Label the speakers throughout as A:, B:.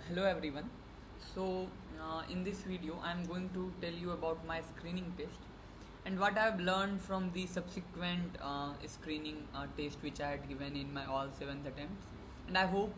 A: Hello everyone. So in this video I am going to tell you about my screening test and what I have learned from the subsequent screening test which I had given in my all 7th attempts, and I hope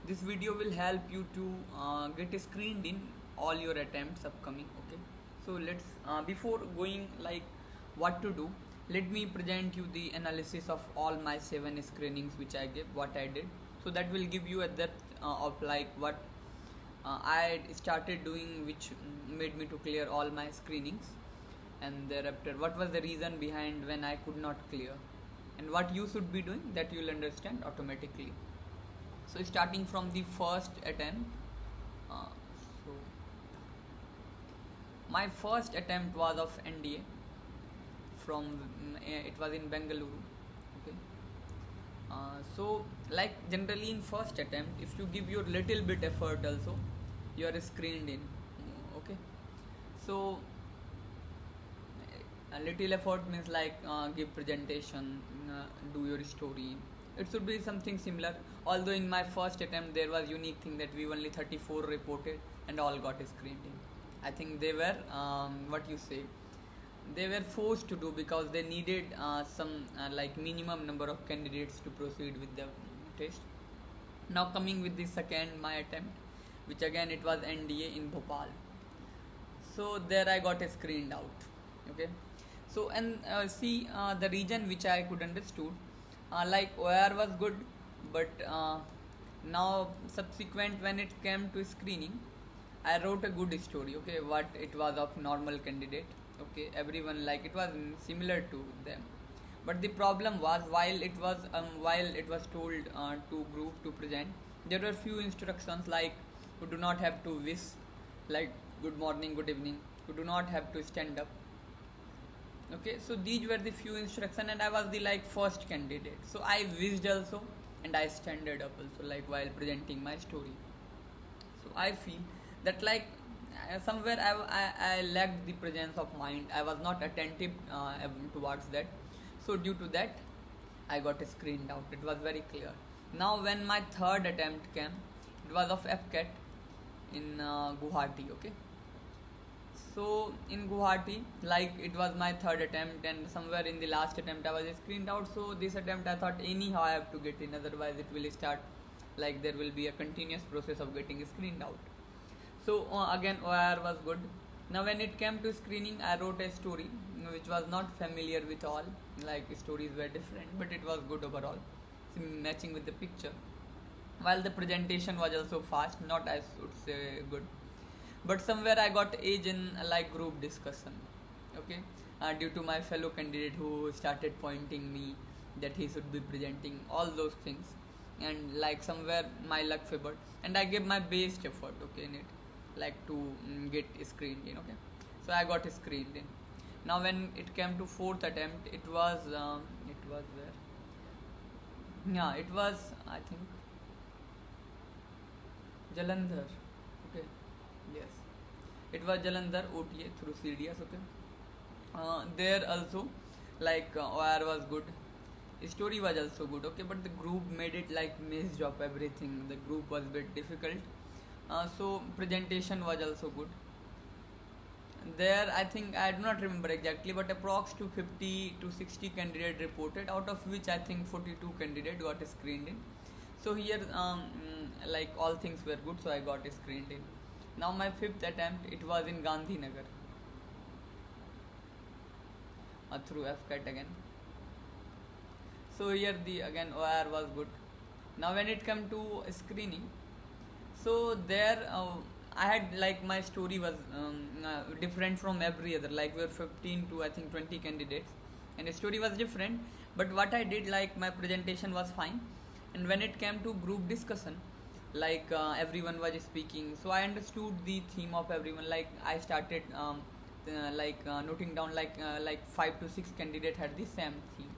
A: this video will help you to get screened in all your attempts upcoming. Okay, so let's before going like what to do, let me present you the analysis of all my 7 screenings which I gave, what I did, so that will give you a depth of like what I started doing, which made me to clear all my screenings, and thereafter what was the reason behind when I could not clear, and what you should be doing, that you will understand automatically. So starting from the first attempt, so my first attempt was of NDA from it was in Bengaluru. Okay, so like generally in first attempt, if you give your little bit effort also, you are screened in. Okay, so a little effort means like give presentation, do your story. It should be something similar, although in my first attempt there was unique thing that we only 34 reported and all got screened in. I think they were what you say, they were forced to do because they needed some like minimum number of candidates to proceed with the test. Now coming with the second my attempt, which again it was NDA in Bhopal. So there I got screened out. Okay, so and see the region which I could understood, like OR was good, but now subsequent when it came to screening, I wrote a good story. Okay, what it was of normal candidate. Okay, everyone like it was similar to them, but the problem was while it was told to group to present, there were few instructions like you do not have to wish like good morning, good evening. You do not have to stand up. Okay, so these were the few instructions, and I was the like first candidate, so I wished also and I standed up also like while presenting my story. So I feel that like somewhere I lacked the presence of mind. I was not attentive towards that. So due to that, I got screened out. It was very clear. Now when my third attempt came, it was of Afcat in Guwahati. Okay. So in Guwahati, like it was my third attempt, and somewhere in the last attempt I was screened out. So this attempt I thought anyhow I have to get in, otherwise it will start like there will be a continuous process of getting screened out. So again OIR was good. Now when it came to screening, I wrote a story which was not familiar with all, like stories were different, but it was good overall, matching with the picture. While the presentation was also fast, not as would say good, but somewhere I got edge in like group discussion. Okay, due to my fellow candidate who started pointing me that he should be presenting all those things, and like somewhere my luck favored, and I gave my best effort. Okay, in it, like to get screened in. Okay, so I got screened in. Now when it came to fourth attempt, it was where, yeah, it was I think Jalandhar. Okay, yes, it was Jalandhar OTA through CDS. Okay, there also like OR was good, story was also good. Okay, but the group made it like messed up everything. The group was a bit difficult. So presentation was also good. There I think I do not remember exactly, but approx to 50 to 60 candidate reported, out of which I think 42 candidate got screened in. So here like all things were good, so I got screened in. Now my fifth attempt, it was in Gandhinagar through Afcat again. So here the again OIR was good. Now when it come to screening, so there I had like my story was different from every other. Like we were 15 to I think 20 candidates, and the story was different. But what I did, like my presentation was fine, and when it came to group discussion, like everyone was speaking, so I understood the theme of everyone. Like I started noting down like 5 to 6 candidates had the same theme.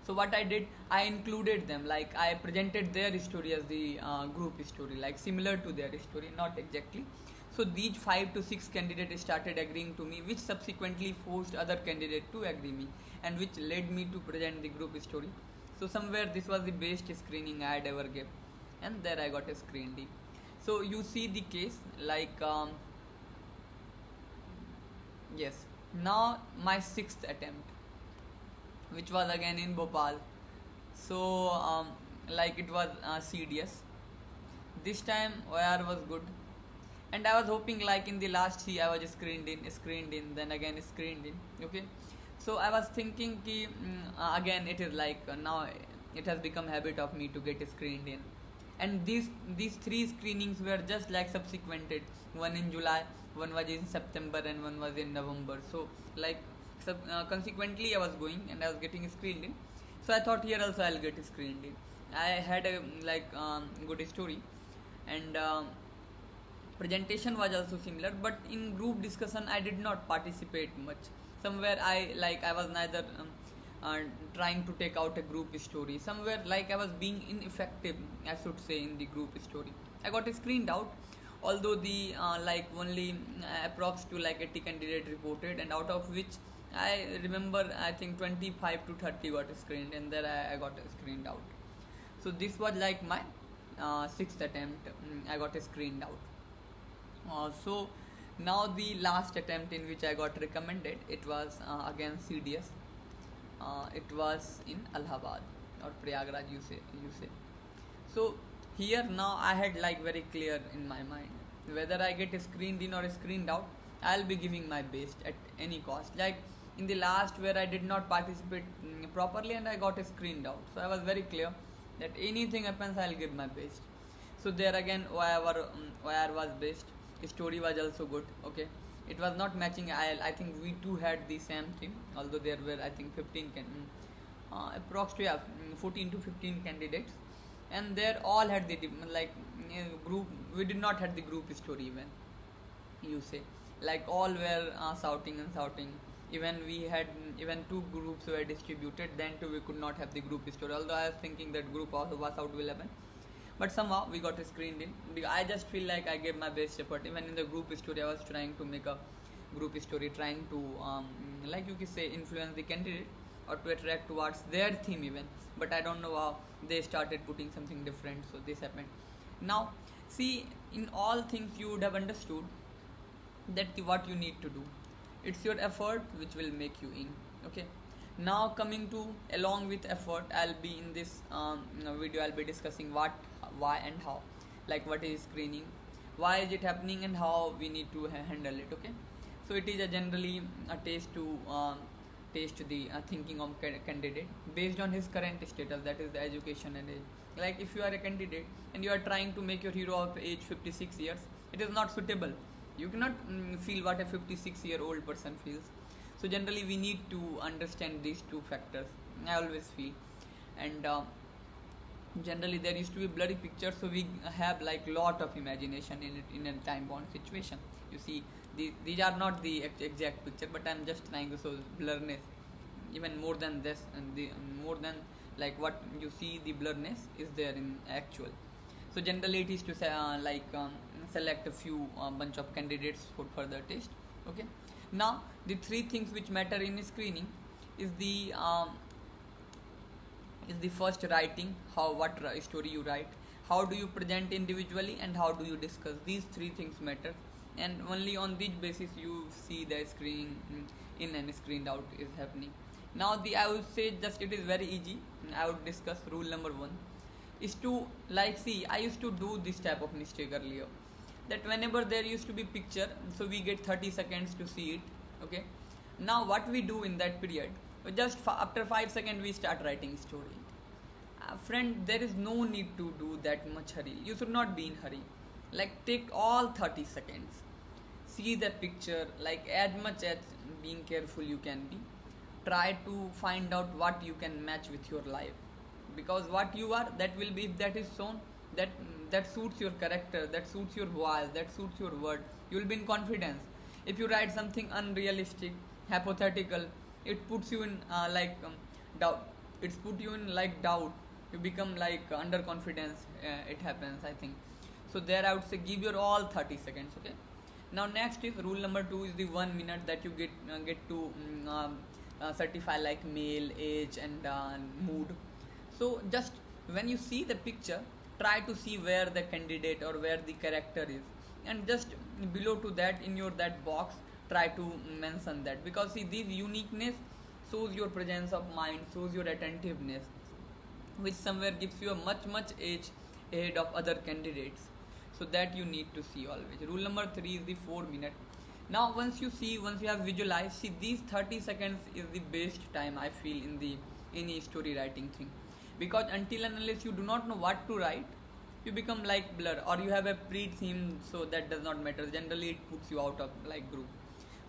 A: So what I did, I included them, like I presented their story as the group story, like similar to their story, not exactly. So these 5 to 6 candidates started agreeing to me, which subsequently forced other candidates to agree me, and which led me to present the group story. So somewhere this was the best screening I had ever gave, and there I got a screened in. So you see the case like yes. Now my sixth attempt, which was again in Bhopal. So like it was CDS. This time OR was good, and I was hoping like in the last three I was screened in, then again screened in. Okay, so I was thinking ki again it is like now it has become habit of me to get screened in, and these three screenings were just like subsequented. One in July, one was in September, and one was in November. So like consequently I was going and I was getting screened in. So I thought here also I'll get screened in. I had a like good story, and presentation was also similar, but in group discussion I did not participate much. Somewhere I was neither uh, trying to take out a group story. Somewhere like I was being ineffective, I should say, in the group story. I got screened out, although the like only approx to like 80 candidate reported, and out of which I remember I think 25 to 30 got screened, and then I got screened out. So this was like my sixth attempt. I got screened out. So now the last attempt in which I got recommended, it was again CDS. It was in Allahabad or Prayagraj, you say. So here now I had like very clear in my mind whether I get screened in or screened out. I'll be giving my best at any cost. Like in the last where I did not participate properly and I got screened out. So I was very clear that anything happens, I'll give my best. So there again, OIR was best. Story was also good. Okay, it was not matching. I think we two had the same thing, although there were I think 15 approximately 14 to 15 candidates, and they all had the like group. We did not had the group story even. You say like all were shouting and shouting. Even we had even two groups were distributed. Then too we could not have the group story. Although I was thinking that group also was out will happen, but somehow we got screened in. I just feel like I gave my best effort. Even in the group story, I was trying to make a group story, trying to like you can say influence the candidate or to attract towards their theme even. But I don't know how they started putting something different, so this happened. Now see, in all things you would have understood that what you need to do. It's your effort which will make you in. Okay. Now coming to along with effort, I'll be in this video I'll be discussing what, why and how, like what is screening, why is it happening, and how we need to handle it. Okay, so it is a generally a taste to taste the thinking of candidate based on his current status, that is the education and age. Like if you are a candidate and you are trying to make your hero of age 56 years, it is not suitable. You cannot feel what a 56-year-old person feels. So generally we need to understand these two factors, I always feel. And generally there used to be blurry picture, so we have like lot of imagination in it in a time bound situation. You see, these are not the exact picture, but I'm just trying to show blurriness even more than this, and the more than like what you see, the blurriness is there in actual. So generally it is to say select a few bunch of candidates for further test. Okay, now the three things which matter in screening is the first writing, what story you write, how do you present individually, and how do you discuss. These three things matter, and only on this basis you see the screening in and screened out is happening. Now I would say just it is very easy. I would discuss rule number 1 is to like see, I used to do this type of mistake earlier, that whenever there used to be picture, so we get 30 seconds to see it. Okay, now what we do in that period, just after 5 seconds we start writing story. Friend, there is no need to do that much hurry. You should not be in hurry. Like take all 30 seconds, see the picture, like as much as being careful you can be. Try to find out what you can match with your life, because what you are, that will be, if that is shown, that suits your character, that suits your voice, that suits your word, you will be in confidence. If you write something unrealistic, hypothetical, it puts you in doubt. It's put you in like doubt. You become like underconfidence. It happens, I think. So there I would say give your all 30 seconds. Okay. Now next is rule number 2 is the 1 minute that you get to certify like male, age, and mood. So just when you see the picture, try to see where the candidate or where the character is, and just below to that in your that box try to mention that, because see this uniqueness shows your presence of mind, shows your attentiveness, which somewhere gives you a much edge ahead of other candidates. So that you need to see always. Rule number 3 is the 4 minute. Now once you have visualized, see these 30 seconds is the best time I feel in the any story writing thing, because until and unless you do not know what to write, you become like blur, or you have a pre-theme, so that does not matter. Generally it puts you out of like group.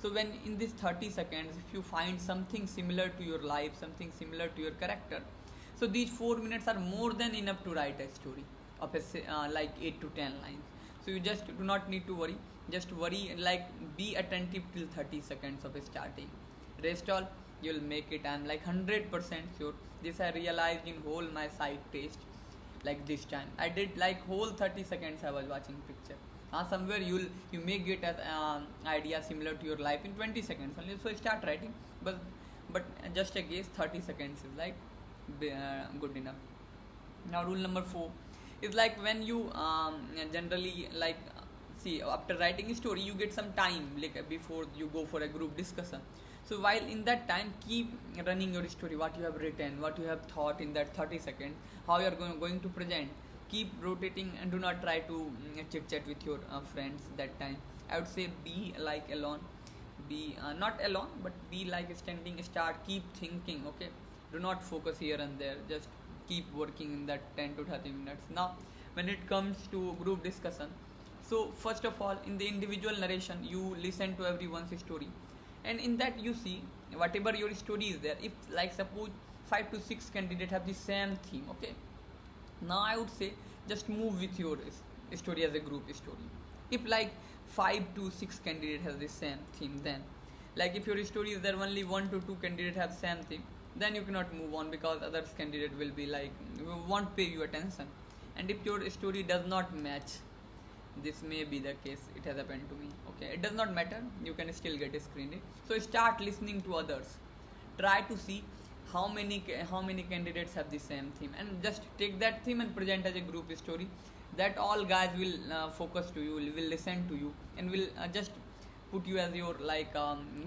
A: So when in this 30 seconds if you find something similar to your life, something similar to your character, so these 4 minutes are more than enough to write a story of like 8 to 10 lines. So you just do not need to worry, just worry like be attentive till 30 seconds of starting. Rest all you'll make it. I'm like 100% sure. This I realized in whole my side test. Like this time I did like whole 30 seconds I was watching picture. Somewhere you may get an idea similar to your life in 20 seconds only. So start writing, but just a guess, 30 seconds is like good enough. Now rule number 4 is like when you generally like see after writing a story you get some time like before you go for a group discussion. So while in that time keep running your story, what you have written, what you have thought in that 30 seconds, how you are going to present. Keep rotating and do not try to chit chat with your friends that time. I would say be like alone, be not alone but be like standing, start, keep thinking, okay. Do not focus here and there, just keep working in that 10 to 30 minutes. Now when it comes to group discussion, so first of all in the individual narration you listen to everyone's story, and in that you see whatever your story is there. If like suppose 5 to 6 candidates have the same theme, okay, now I would say just move with your story as a group story. If like 5 to 6 candidates have the same theme, then like if your story is there only 1 to 2 candidates have same theme, then you cannot move on, because others candidate will be like won't pay you attention. And if your story does not match, this may be the case, it has happened to me, okay, it does not matter, you can still get a screened. So start listening to others, try to see how many candidates have the same theme, and just take that theme and present as a group story, that all guys will focus to you, will listen to you, and will just put you as your like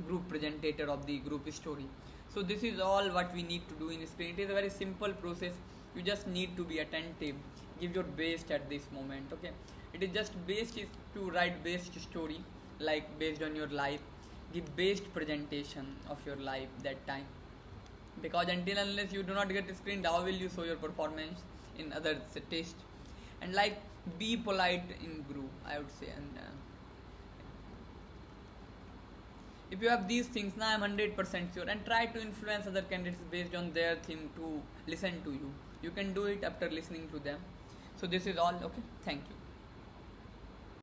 A: group presenter of the group story. So this is all what we need to do in screen. It is a very simple process. You just need to be attentive, give your best at this moment, okay. It is just best is to write best story like based on your life, give best presentation of your life that time, because until unless you do not get screened, how will you show your performance in other test. And like be polite in group, I would say. And if you have these things, now I'm 100% sure, and try to influence other candidates based on their theme to listen to you. You can do it after listening to them. So this is all, okay, thank you.